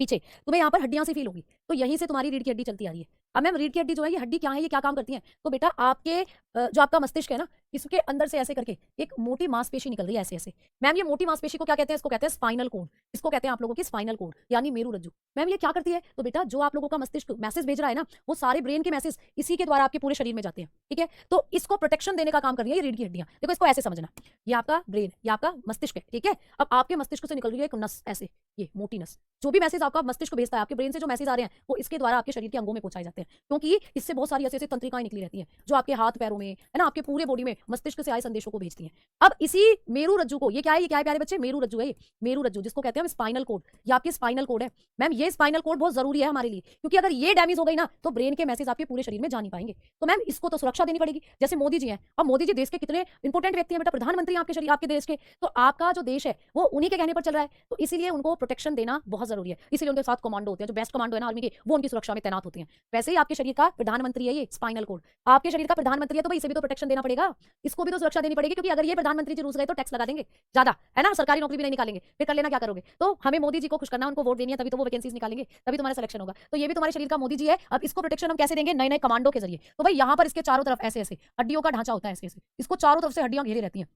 पीछे तुम्हें यहाँ पर हड्डियां सी फील होगी, तो यहीं से तुम्हारी रीढ़ की हड्डी चलती आ रही है। अब मैम रीढ़ की हड्डी जो है ये हड्डी क्या है, ये क्या काम करती है? तो बेटा आपके जो आपका मस्तिष्क है ना, इसके अंदर से ऐसे करके एक मोटी मांसपेशी निकल रही है, ऐसे ऐसे। मैम ये मोटी मांसपेशी को क्या कहते हैं? इसको कहते हैं स्पाइनल कॉर्ड। इसको कहते हैं आप लोगों की स्पाइनल कॉर्ड यानी मेरुरज्जु। मैम ये क्या करती है? तो बेटा जो आप लोगों का मस्तिष्क मैसेज भेज रहा है ना, वो सारे ब्रेन के मैसेज इसी के द्वारा आपके पूरे शरीर में जाते हैं। ठीक है, तो इसको प्रोटेक्शन देने का काम कर रही है ये रीढ़ की हड्डियां। देखो इसको ऐसे समझना, ये आपका ब्रेन, ये आपका मस्तिष्क है। ठीक है, अब आपके मस्तिष्क से निकल रही है एक नस, ऐसे ये मोटी नस। जो भी मैसेज आपका मस्तिष्क भेजता है, आपके ब्रेन से जो मैसेज आ रहे हैं वो इसके द्वारा आपके शरीर के अंगों में पहुंचाए जाते हैं, क्योंकि इससे बहुत सारी ऐसी ऐसी तंत्रिकाएं निकली रहती हैं जो आपके हाथ पैरों में, है ना, आपके पूरे बॉडी में मस्तिष्क से आए संदेशों को भेजती हैं। अब इसी मेरुरज्जु को, ये क्या है? ये क्या है प्यारे बच्चे? मेरुरज्जु है। ये मेरुरज्जु जिसको कहते हैं स्पाइनल कॉर्ड, ये आपकी स्पाइनल कॉर्ड है। मैम ये स्पाइनल कॉर्ड बहुत जरूरी है हमारे लिए, क्योंकि अगर ये डैमेज हो गई ना तो ब्रेन के मैसेज आपके पूरे शरीर में जा नहीं पाएंगे। तो मैम इसको तो सुरक्षा देनी पड़ेगी। जैसे मोदी जी हैं, अब मोदी जी देश के कितने इंपॉर्टेंट व्यक्ति हैं बेटा, प्रधानमंत्री आपके शरीर, आपके देश के, तो आपका जो देश है वो उन्हीं के कहने पर चल रहा है, तो इसीलिए उनको प्रोटेक्शन देना बहुत जरूरी है। इसीलिए उनके साथ कमांडो होते हैं, जो बेस्ट कमांडो है ना आर्मी के, वो उनकी सुरक्षा में तैनात होते हैं। वैसे भाई आपके शरीर का प्रधानमंत्री है, ये स्पाइनल कोड आपके शरीर का प्रधानमंत्री है, तो भाई इसे भी तो प्रोटेक्शन देना पड़ेगा, इसको भी तो सुरक्षा देनी पड़ेगी, क्योंकि अगर ये प्रधानमंत्री जी रूस गए तो टैक्स लगा देंगे ज्यादा, है ना, सरकारी नौकरी भी नहीं निकालेंगे, फिर कर लेना क्या करोगे। तो हमें मोदी जी को खुश करना, उनको वोट देनी है, तभी तो वो वैकेंसीज निकालेंगे, तभी तुम्हारा सिलेक्शन होगा। तो ये भी तुम्हारे शरीर का मोदी जी है। अब इसको प्रोटेक्शन हम कैसे देंगे, नए नए कमांडो के जरिए। तो भाई यहाँ पर इसके चारों तरफ ऐसे ऐसे हड्डियों का ढांचा होता है, ऐसे ऐसे इसको चारों तरफ से हड्डियां घेरे रहती हैं,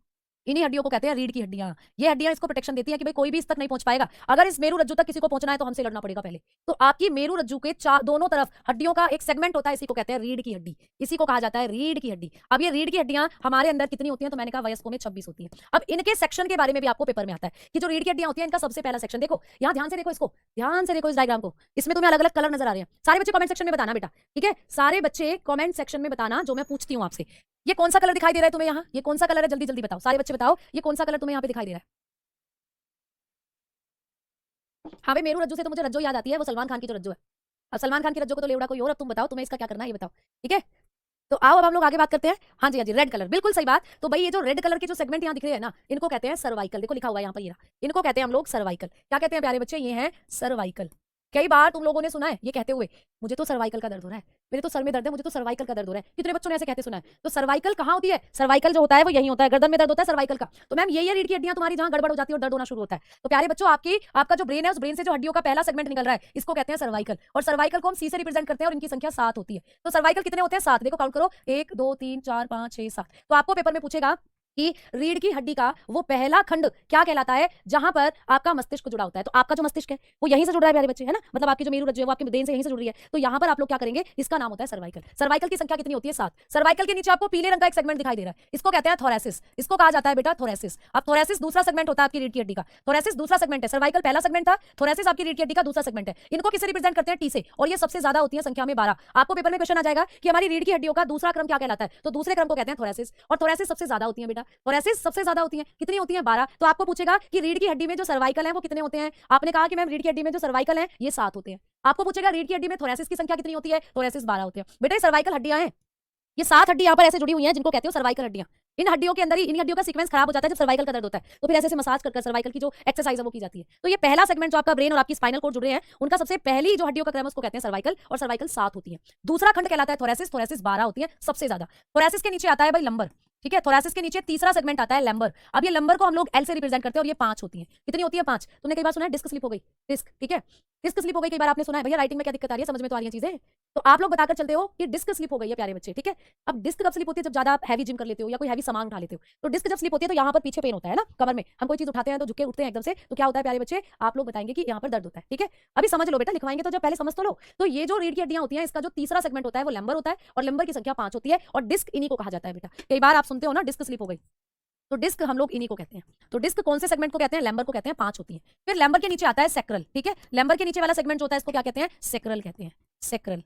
इन्हीं हड्डियों को कहते हैं रीढ़ की हड्डियां। ये हड्डियां इसको प्रोटेक्शन देती हैं कि भाई कोई भी इस तक नहीं पहुंच पाएगा। अगर इस मेरू रज्जु तक किसी को पहुंचना है तो हमसे लड़ना पड़ेगा पहले। तो आपकी मेरू रज्जु के दोनों तरफ हड्डियों का एक सेगमेंट होता है, इसी को कहते हैं रीढ़ की हड्डी, इसी को कहा जाता है रीढ़ की हड्डी। अब ये रीढ़ की हड्डियां हमारे अंदर कितनी होती हैं, तो मैंने कहा वयस्कों में 26 होती हैं। अब इनके सेक्शन के बारे में भी आपको पेपर में आता है कि जो रीढ़ की हड्डियां होती हैं, इनका सबसे पहला सेक्शन देखो, यहाँ ध्यान से देखो, इसको ध्यान से देखो, इस डायग्राम को, इसमें तुम्हें अलग अलग कलर नजर आ रहे हैं। सारे बच्चे कमेंट सेक्शन में बताना बेटा, ठीक है, सारे बच्चे कमेंट सेक्शन में बताना जो मैं पूछती हूँ आपसे। ये कौन सा कलर दिखाई दे रहा है तुम्हें यहाँ, ये कौन सा कलर है, जल्दी जल्दी बताओ, सारे बच्चे बताओ, ये कौन सा कलर तुम्हें यहाँ पे दिखाई दे रहा है। हाँ भाई, मेरू रज्जु से तो मुझे रज्जो याद आती है, वो सलमान खान की जो रज्जो है। अब सलमान खान की रज्जो को तो ले उड़ा कोई और, अब तुम बताओ तुम्हें इसका क्या करना है, ये बताओ, ठीक है। तो आओ अब हम लोग आगे बात करते हैं। हाँ जी, हाँ जी, रेड कलर, बिल्कुल सही बात। तो भाई ये जो रेड कलर के जो सेगमेंट यहाँ दिख रहे हैं ना, इनको कहते हैं सर्वाइकल। देखो लिखा हुआ है यहाँ पर, ये इनको कहते हैं हम लोग सर्वाइकल। क्या कहते हैं प्यारे बच्चे, ये है सर्वाइकल। कई बार तुम लोगों ने सुना है ये कहते हुए, मुझे तो सर्वाइकल का दर्द हो रहा है, मेरे तो सर में दर्द है, मुझे तो सर्वाइकल का दर्द हो रहा है। कितने बच्चों ने ऐसे कहते सुना है। तो सर्वाइकल कहाँ होती है, सर्वाइकल जो होता है वो यही होता है, गर्दन में दर्द होता है सर्वाइकल का। तो मैम ये रीढ़ की हड्डियां तुम्हारी जहां गड़बड़ हो जाती है और दर्द होना शुरू होता है। तो प्यारे बच्चों, आपका जो ब्रेन है, उस ब्रेन से जो हड्डियों का पहला सेगमेंट निकल रहा है, इसको कहते हैं सर्वाइकल। और सर्वाइकल को हम सी से रिप्रेजेंट करते हैं और इनकी संख्या 7 होती है। तो सर्वाइकल कितने होते हैं, 7। देखो काउंट करो, 1 2 3 4 5 6 7। तो आपको पेपर में पूछेगा कि रीढ़ की हड्डी का वो पहला खंड क्या कहलाता है, जहां पर आपका मस्तिष्क जुड़ा होता है। तो आपका जो मस्तिष्क है वो यहीं से जुड़ रहा है प्यारे बच्चे, है ना, मतलब आपकी जो मेरू रज्जु है वो आपके ब्रेन से यहीं से जुड़ रही है। तो यहां पर आप लोग क्या करेंगे, इसका नाम होता है सर्वाइकल। सर्वाइकल की संख्या कितनी होती है, 7। सर्वाइकल के नीचे आपको पीले रंग का एक सेगमेंट दिखाई दे रहा है, इसको कहते हैं थोरेसिस। इसको कहा जाता है बेटा थोरेसिस। अब थोरेसिस दूसरा सेगमेंट होता है आपकी रीढ़ की हड्डी का। थोरेसिस दूसरा सेगमेंट है, सर्वाइकल पहला सेगमेंट था, थोरेसिस आपकी रीढ़ की हड्डी का दूसरा सेगमेंट है। इनको किससे रिप्रेजेंट करते हैं, टी से, और ये सबसे ज्यादा होती है संख्या में 12। आपको पेपर में क्वेश्चन आ जाएगा कि हमारी रीढ़ की हड्डियों का दूसरा क्रम क्या कहलाता है, तो दूसरे क्रम को कहते हैं थोरेसिस। और थोरेसिस सबसे ज्यादा होती है बेटा, थोरेसिस सबसे ज्यादा होती है। कितनी होती है, 12। तो आपको पूछेगा कि रीढ़ की हड्डी में जो सर्वाइकल है वो कितने होते हैं। आपने कहा कि मैम रीढ़ की हड्डी में जो सर्वाइकल है ये 7 होते हैं। आपको पूछेगा रीढ़ की हड्डी में थोरेसिस की संख्या कितनी होती है, थोरेसिस 12 होते हैं। बेटा ये सर्वाइकल हड्डियां हैं, ये 7 हड्डी यहाँ पर ऐसे जुड़ी हुई हैं जिनको कहते हो सर्वाइकल हड्डियां। इन हड्डियों के अंदर ही, इन हड्डियों का सीक्वेंस खराब हो जाता है जब सर्वाइकल का दर्द होता है। तो फिर ऐसे ऐसे मसाज कर सर्वाइकल की जो एक्सरसाइज है वो की जाती है। तो ये पहला सेगमेंट जो आपका ब्रेन और आपकी स्पाइनल कोड जुड़ रहे हैं, उनका सबसे पहली जो हड्डियों का क्रम है उसको कहते हैं सर्वाइकल, और सर्वाइकल 7 होती है। दूसरा खंड कहलाता है थोरेसिस, थोरेसिस 12 होती है सबसे ज्यादा। थोरेसिस के नीचे आता है भाई लंबर, ठीक है, थोरेसिस के नीचे तीसरा सेगमेंट आता है लैम्बर। अब ये लंबर को हम लोग एल से रिप्रेजेंट करते हैं और ये 5 होती है। कितनी होती है, 5। तुमने कई बार सुना है डिस्क स्लिप हो गई, डिस्क, ठीक है, डिस्क स्लिप हो गई, कई बार आपने सुना है। भैया राइटिंग में क्या दिक्कत आ रही है, समझ में तो आ रही है चीजें, तो आप लोग बताकर चलते हो कि डिस्क स्लिप हो गई है प्यारे बच्चे, ठीक है। अब डिस्क कब स्लिप होती है, जब ज्यादा हैवी जिम कर लेते हो या कोई हैवी सामान उठा लेते हो। तो डिस्क जब स्लिप होती है तो यहाँ पर पीछे पेन होता है ना, कमर में हम कोई चीज उठाते हैं तो झुके उठते हैं एकदम से, तो क्या होता है प्यारे बच्चे, आप लोग बताएंगे कि यहाँ पर दर्द होता है, ठीक है। अभी समझ लो बेटा, लिखवाएंगे तो जब पहले समझ तो लो। तो ये जो रीढ़ की हड्डियां होती हैं, इसका जो तीसरा सेगमेंट होता है वो लैम्बर होता है, और लैम्बर की संख्या 5 होती है, और डिस्क इन्हीं को कहा जाता है बेटा। कई बार आप सुनते हो ना डिस्क स्लिप हो गई, तो डिस्क हम लोग इन्हीं को कहते हैं। तो डिस्क कौन से सेगमेंट को कहते हैं, लैम्बर को कहते हैं, 5 होती है। फिर लैम्बर के नीचे आता है सेक्रल, ठीक है, लैम्बर के नीचे वाला सेगमेंट जो होता है इसको क्या कहते हैं, सेक्रल कहते हैं। सेक्रल,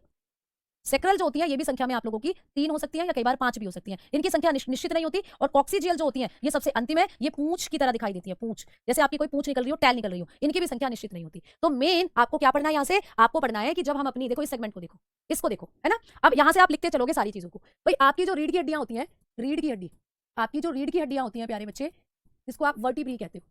सेक्रल जो होती है ये भी संख्या में आप लोगों की 3 हो सकती है या कई बार 5 भी हो सकती है, इनकी संख्या निश्चित नहीं होती। और कॉक्सीजियल जो होती है ये सबसे अंतिम है, ये पूंछ की तरह दिखाई देती है, पूंछ जैसे आपकी कोई पूंछ निकल रही हो, टैल निकल रही हो, इनकी भी संख्या निश्चित नहीं होती। तो मेन आपको क्या पढ़ना है, यहाँ से आपको पढ़ना है कि जब हम अपनी, देखो इस सेगमेंट को देखो, इसको देखो, है ना। अब यहाँ से आप लिखते चलोगे सारी चीजों को। भाई आपकी जो रीढ़ की हड्डियां होती हैं, रीढ़ की हड्डी, आपकी जो रीढ़ की हड्डियां होती हैं प्यारे बच्चे, जिसको आप वर्टिब्री कहते हो,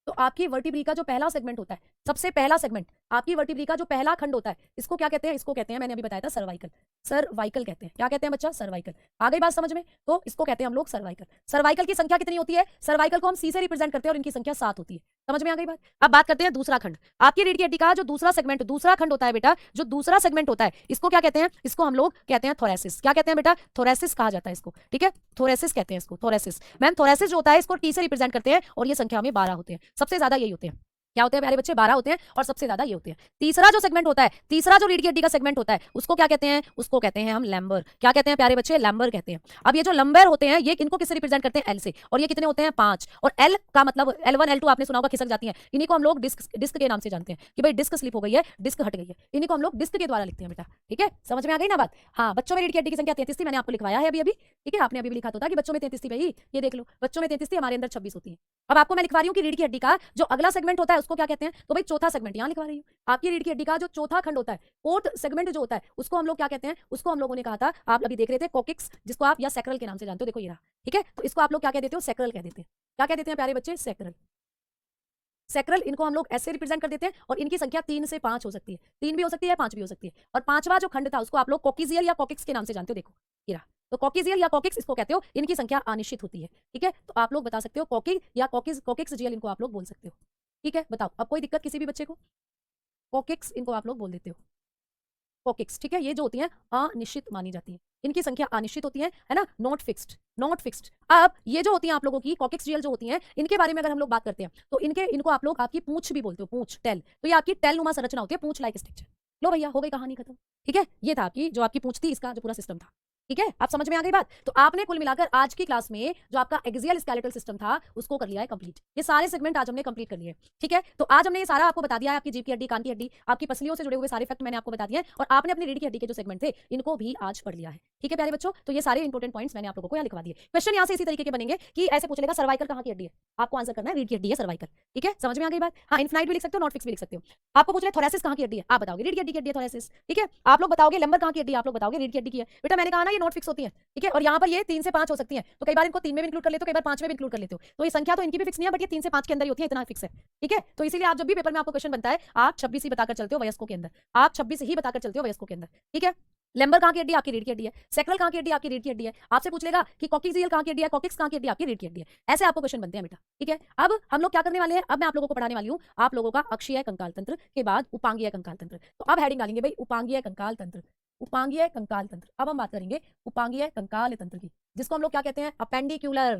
तो आपकी वर्टिब्री का जो पहला सेगमेंट होता है, सबसे पहला सेगमेंट आपकी वर्टिब्री का जो पहला खंड होता है, इसको क्या कहते हैं, इसको कहते हैं, मैंने अभी बताया था सर्वाइकल। सर्वाइकल कहते हैं, क्या कहते हैं बच्चा, सर्वाइकल। आ गई बात समझ में, तो इसको कहते हैं हम लोग सर्वाइकल। सर्वाइकल की संख्या कितनी होती है, सर्वाइकल को हम सी से रिप्रेजेंट करते हैं और इनकी संख्या 7 होती है। समझ में आ गई बात। अब बात करते हैं दूसरा खंड, आपकी रीढ़ की हड्डी का जो दूसरा सेगमेंट, दूसरा खंड होता है बेटा, जो दूसरा सेगमेंट होता है इसको क्या कहते हैं, इसको हम लोग कहते हैं थोरेसिस। क्या कहते हैं बेटा, थोरेसिस कहा जाता है इसको, ठीक है, थोरेसिस कहते हैं इसको, थोरेसिस। मैम थोरेसिस जो होता है इसको टी से रिप्रेजेंट करते हैं और ये संख्या में 12 होते हैं, सबसे ज्यादा यही होते हैं। क्या होते हैं प्यारे बच्चे, 12 होते हैं और सबसे ज्यादा ये होते हैं। तीसरा जो सेगमेंट होता है, तीसरा जो रीढ़ की हड्डी का सेगमेंट होता है उसको क्या कहते हैं, उसको कहते हैं हम लैम्बर। क्या कहते हैं प्यारे बच्चे, लैम्बर कहते हैं। अब ये जो लंबर होते हैं ये इनको किससे रिप्रेजेंट करते हैं, एल से, और ये कितने होते हैं, 5। और एल का मतलब L1 L2 आपने सुना होगा, खिसक जाती है, इन्हीं को हम लोग डिस्क के नाम से जानते हैं कि भाई डिस्क स्लिप हो गई है, डिस्क हट गई है, इन्हीं को हम लोग डिस्क के द्वारा लिखते हैं बेटा, ठीक है। समझ में आ गई ना बात। हाँ, बच्चों में रीढ़ की हड्डी की संख्या 33 थी, मैंने आपको लिखवाया है अभी अभी, ठीक है, आपने अभी भी लिखा तो था कि बच्चों में 33 थी भाई, ये देख लो, बच्चों में 33 थी, हमारे अंदर 26 होती है। अब आपको मैं लिखवा रही हूँ कि रीढ़ की हड्डी का जो अगला सेगमेंट होता है उसको क्या कहते हैं, तो भाई चौथा सेगमेंट यहाँ लिखवा रही हूँ। आपकी रीढ़ की हड्डी का जो चौथा खंड होता है, फोर्थ सेगमेंट जो होता है, उसको हम लोग क्या कहते हैं, उसको हम लोगों ने कहा था, आप अभी देख रहे थे कोकिक्स, जिसको आप या सेक्रल के नाम से जानते हो, देखो ये रहा, ठीक है। तो इसको आप लोग क्या कह देते हो, सेक्रल कह देते हैं। क्या कह देते हैं प्यारे बच्चे, सेक्रल। सैक्रल इनको हम लोग ऐसे रिप्रेजेंट कर देते हैं और इनकी संख्या 3 से 5 हो सकती है, 3 भी हो सकती है, 5 भी हो सकती है। और पांचवा जो खंड था उसको आप लोग कॉकिजियल या कॉकिक्स के नाम से जानते हो। देखो हीरा, तो कॉकिजियल या कॉकिक्स इसको कहते हो, इनकी संख्या अनिश्चित होती है। ठीक है, तो आप लोग बता सकते हो कॉकिक या कॉकिक्स जियल इनको आप लोग बोल सकते हो। ठीक है, बताओ अब कोई दिक्कत किसी भी बच्चे को? कॉकिक्स इनको आप लोग बोल देते हो, कॉकिक्स। ठीक है, ये जो होती है अनिश्चित मानी जाती है, इनकी संख्या अनिश्चित होती है ना, नॉट फिक्स्ड, नॉट फिक्स्ड। अब ये जो होती है आप लोगों की कॉकिक्स जियल जो होती हैं, इनके बारे में अगर हम लोग बात करते हैं तो इनको आप लोग आपकी पूंछ भी बोलते हो, पूंछ, टेल। तो ये आपकी टेल नुमा संरचना होती है, पूंछ लाइक स्ट्रक्चर। लो भैया, हो गई कहानी खत्म। ठीक है, ये था आपकी जो आपकी पूंछ थी, इसका जो पूरा सिस्टम था। ठीक है, आप समझ में आ गई बात? तो आपने कुल मिलाकर आज की क्लास में जो आपका एक्सियल स्केलेटल सिस्टम था उसको कर लिया है कंप्लीट। ये सारे सेगमेंट आज हमने कंप्लीट कर लिए। ठीक है, तो आज हमने ये सारा आपको बता दिया है, आपकी जीभ की हड्डी, कान की हड्डी, आपकी पसलियों से जुड़े हुए सारे फैक्ट मैंने आपको बता दिए हैं, और आपने अपनी रीढ़ की हड्डी के जो सेगमेंट थे इनको भी आज पढ़ लिया है। ठीक है प्यारे बच्चों, तो ये सारे इंपॉर्टेंट पॉइंट्स मैंने आप लोगों को यहाँ लिखवा दिए। क्वेश्चन यहाँ से इसी तरीके के बनेंगे कि ऐसे पूछ लेगा सर्वाइकल कहाँ की हड्डी है, आपको आंसर करना है रीढ़ की हड्डी है सर्वाइकल। ठीक है, समझ में आ गई बात? हाँ, इनफिनाइट भी लिख सकते हो, नॉट फिक्स भी लिख सकते हो। आपको पूछ रहे थोरेसिस कहाँ की हड्डी है, आप बताओगे रीढ़ की हड्डी है थोरेसिस। ठीक है, आप लोग बताओगे लंबर कहाँ की हड्डी, आप लोग बताओगे रीढ़ की हड्डी की है। बेटा मैंने कहा ना ये नॉट फिक्स होती है। ठीक है, और यहाँ पर ये 3 से 5 हो सकती है, तो कई बार इनको 3 में भी इंक्लूड कर लेते हो, कई बार 5 में भी इंक्लूड कर लेते हो। तो ये संख्या तो इनकी भी फिक्स नहीं है, बट ये 3 से 5 के अंदर ही होती है, इतना फिक्स है। ठीक है, तो इसीलिए आप जब भी पेपर में आपको क्वेश्चन बनता है आप 26 ही बताकर चलते हो वयस्कों के अंदर, आप 26 ही बताकर चलते हो वयस्कों के अंदर। ठीक है, लेम्बर कहाँ की हड्डी, आपकी रीढ़ की हड्डी है। सैक्रल कहाँ की हड्डी, आपकी रीढ़ की हड्डी है। आपसे पूछ लेगा कि कॉकिक्सियल कहाँ की हड्डी है, कॉकिक्स कहाँ की हड्डी, आपकी रीढ़ की हड्डी है। ऐसे आपको क्वेश्चन बनते हैं बेटा। ठीक है, अब हम लोग क्या करने वाले हैं, अब मैं आप लोगों को पढ़ाने वाली हूँ आप लोगों का अक्षीय कंकाल तंत्र के बाद उपांगीय कंकाल तंत्र। तो अब हेडिंग डालेंगे भाई उपांगीय कंकाल तंत्र, उपांगीय कंकाल तंत्र। अब हम बात करेंगे उपांगीय कंकाल तंत्र की, जिसको हम लोग क्या कहते हैं, अपेंडिक्यूलर।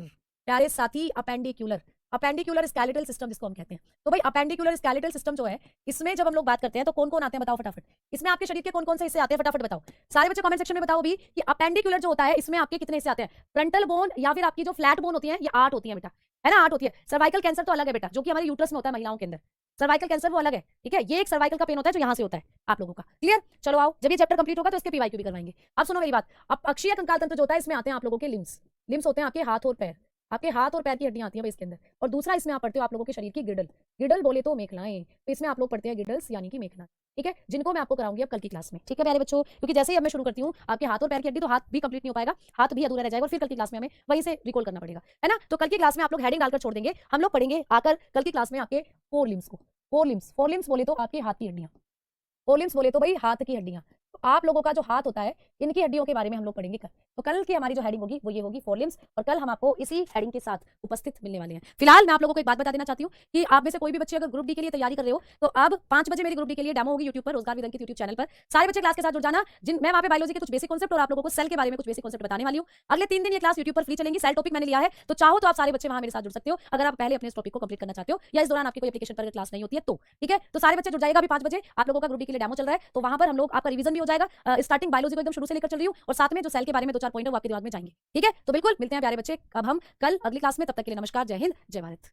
प्यारे साथी, अपेंडिक्यूलर, अपेंडिक्यूलर स्केलेटल सिस्टम जिसको हम कहते हैं। तो भाई अपेंडिक्यूलर स्केलेटल सिस्टम जो है, इसमें जब हम लोग बात करते हैं तो कौन कौन आते हैं बताओ फटाफट। इसमें आपके शरीर के कौन कौन से हिस्से आते हैं फटाफट बताओ। सारे बच्चे कमेंट सेक्शन में बताओ भी कि अपेंडिक्यूलर जो होता है इसमें आपके कितने हिस्से आते हैं। फ्रंटल बोन या फिर आपकी जो फ्लैट बोन होती है ये 8 होती है बेटा, है ना, 8 होती है। सर्वाइकल कैंसर तो अलग है बेटा, जो कि हमारे यूट्रस में होता है महिलाओं के अंदर। सर्वाइकल कैंसर वो अलग है। ठीक है, ये एक सर्वाइकल का पेन होता है जो यहाँ से होता है आप लोगों का। क्लियर? चलो आओ, जब ये चैप्टर कंप्लीट होगा तो इसके पीवाईक्यू भी करवाएंगे। अब सुनो मेरी बात, अब अक्षीय कंकाल तंत्र जो होता है इसमें आते हैं आप लोगों के लिम्स। लिम्स होते हैं आपके हाथ और पैर, आपके हाथ और पैर की हड्डियां आती हैं भाई इसके अंदर। और दूसरा इसमें आप पढ़ते हो आप लोगों के शरीर की गिडल, गिडल बोले तो मेखलाएं, तो इसमें आप लोग पढ़ते हैं गिडल्स यानी कि मेखलाएं। ठीक है, जिनको मैं आपको कराऊंगी अब कल की क्लास में। ठीक है प्यारे बच्चों, क्योंकि जैसे ही अब मैं शुरू करती हूँ आपके हाथ और पैर की हड्डी, तो हाथ भी कंप्लीट नहीं हो पाएगा, हाथ भी अधूरा रह जाएगा, और फिर कल की क्लास में हमें वहीं से रिकॉल करना पड़ेगा, है ना। तो कल की क्लास में आप लोग हेडिंग डालकर छोड़ देंगे, हम लोग पढ़ेंगे आकर कल की क्लास में आपके फोर लिम्स को। फोर लिम्स बोले तो आपके हाथ की हड्डियां, फोर लिम्स बोले तो भाई हाथ की हड्डियां। तो आप लोगों का जो हाथ होता है इनकी हड्डियों के बारे में हम लोग पढ़ेंगे कल। तो कल की हमारी जो हेडिंग होगी वो ये होगी फोर लिम्स, और कल हम आपको इसी हेडिंग के साथ उपस्थित मिलने वाले हैं। फिलहाल मैं आप लोगों को एक बात बता देना चाहती हूँ कि आप में से कोई भी बच्चे अगर ग्रुप डी के लिए तैयारी कर रहे हो तो अब 5 बजे मेरी ग्रुप डी के लिए डेमो होगी यूट्यूब पर, रोजगार विद अंकित यूट्यूब चैनल पर। सारे बच्चे क्लास के साथ जुड़ जाना, जिन मैं वहाँ पे बायोलॉजी के कुछ बेसिक कॉन्सेप्ट और आप लोगों को सेल के बारे में कुछ बेसिक कॉन्सेप्ट बताने वाली हूँ। अगले 3 दिन ये क्लास यूट्यूब पर फ्री चलेंगी, सेल टॉपिक मैंने लिया है, तो चाहो तो आप सारे बच्चे वहाँ मेरे साथ जुड़ सकते हो अगर आप पहले अपने इस टॉपिक को कंप्लीट करना चाहते हो, या इस दौरान आपकी कोई एप्लीकेशन पर क्लास नहीं होती है तो। ठीक है, तो सारे बच्चे जुड़ जाएगा अभी 5 बजे, आप लोगों का ग्रुप डी के लिए डेमो चल रहा है, तो वहाँ पर हम लोग आपका रिवीजन भी हो जाएगा, स्टार्टिंग बायोलॉजी को एकदम शुरू से लेकर चल रही हूँ, और साथ में जो सेल के बारे में 2-4 पॉइंट वो आपके दिमाग में जाएंगे। ठीक है, तो बिल्कुल मिलते हैं प्यारे बच्चे अब हम कल अगली क्लास में, तब तक के लिए नमस्कार, जय हिंद, जय भारत।